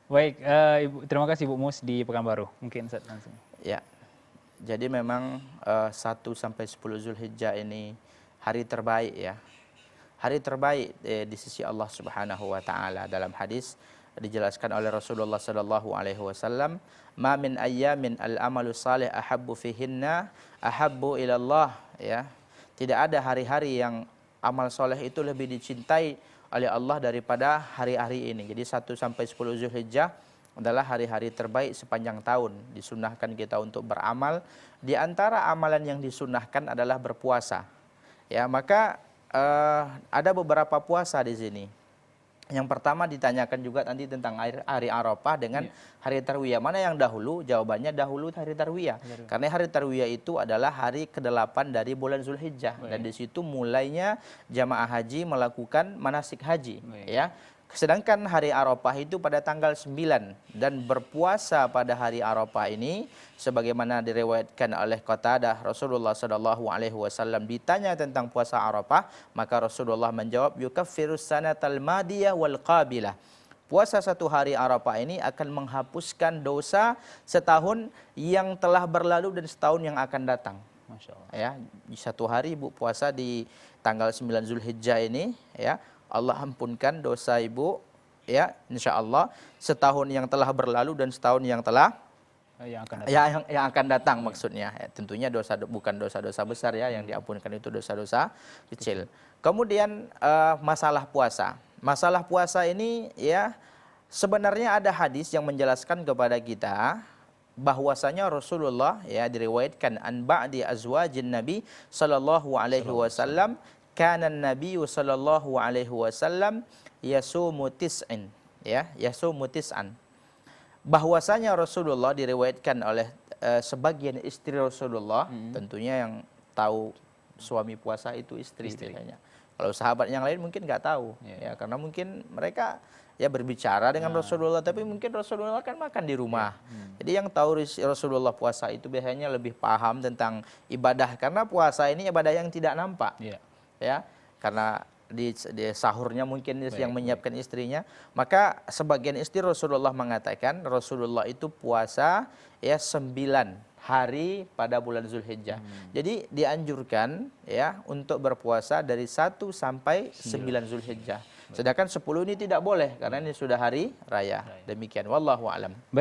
Baik, Ibu, terima kasih Bu Mus di Pekanbaru. Mungkin Ustaz langsung. Ya, jadi memang 1 sampai 10 Zulhijjah ini hari terbaik ya. Hari terbaik di sisi Allah Subhanahu wa taala. Dalam hadis dijelaskan oleh Rasulullah sallallahu alaihi wasallam, "Ma min ayyamin al-amalu salih ahabbu fihinna ahabbu ila Allah," ya. Tidak ada hari-hari yang amal soleh itu lebih dicintai oleh Allah daripada hari-hari ini. Jadi 1 sampai 10 Zulhijjah adalah hari-hari terbaik sepanjang tahun. Disunahkan kita untuk beramal. Di antara amalan yang disunahkan adalah berpuasa. Ya, maka ada beberapa puasa di sini. Yang pertama ditanyakan juga nanti tentang hari Arafah dengan hari Tarwiyah. Mana yang dahulu? Jawabannya dahulu hari Tarwiyah. Karena hari Tarwiyah itu adalah hari ke-8 dari bulan Zulhijjah. Dan di situ mulainya jamaah haji melakukan manasik haji. Ya. Sedangkan hari Arafah itu pada tanggal 9 dan berpuasa pada hari Arafah ini sebagaimana diriwayatkan oleh Qatadah, Rasulullah sallallahu alaihi wasallam ditanya tentang puasa Arafah, maka Rasulullah menjawab, yukaffirus sanatal madiyah wal qabilah. Puasa 1 hari Arafah ini akan menghapuskan dosa setahun yang telah berlalu dan setahun yang akan datang. Masya Allah. Ya, 1 hari Ibu puasa di tanggal 9 Zulhijjah ini, ya, Allah ampunkan dosa ibu, ya, insya Allah setahun yang telah berlalu dan setahun yang telah yang akan datang maksudnya. Ya, tentunya bukan dosa-dosa besar ya, yang diampunkan itu dosa-dosa kecil. Kemudian masalah puasa. Masalah puasa ini ya sebenarnya ada hadis yang menjelaskan kepada kita bahwasanya Rasulullah ya diriwayatkan an ba'di azwajin Nabi sallallahu alaihi wasallam, kana Nabi sallallahu alaihi wasallam yasumu tis'in, ya, yasumu tis'an. Bahwasanya Rasulullah diriwayatkan oleh sebagian istri Rasulullah, tentunya yang tahu suami puasa itu istri. Biasanya. Kalau sahabat yang lain mungkin nggak tahu, ya, karena mungkin mereka ya berbicara dengan Rasulullah, tapi mungkin Rasulullah kan makan di rumah. Jadi yang tahu Rasulullah puasa itu biasanya lebih paham tentang ibadah, karena puasa ini ibadah yang tidak nampak. Ya, karena di sahurnya mungkin yang menyiapkan istrinya, maka sebagian istri Rasulullah mengatakan Rasulullah itu puasa ya 9 hari pada bulan Zulhijjah. Jadi dianjurkan ya untuk berpuasa dari 1 sampai 9 Zulhijjah. Sedangkan 10 ini tidak boleh karena ini sudah hari raya. Demikian wallahu alam.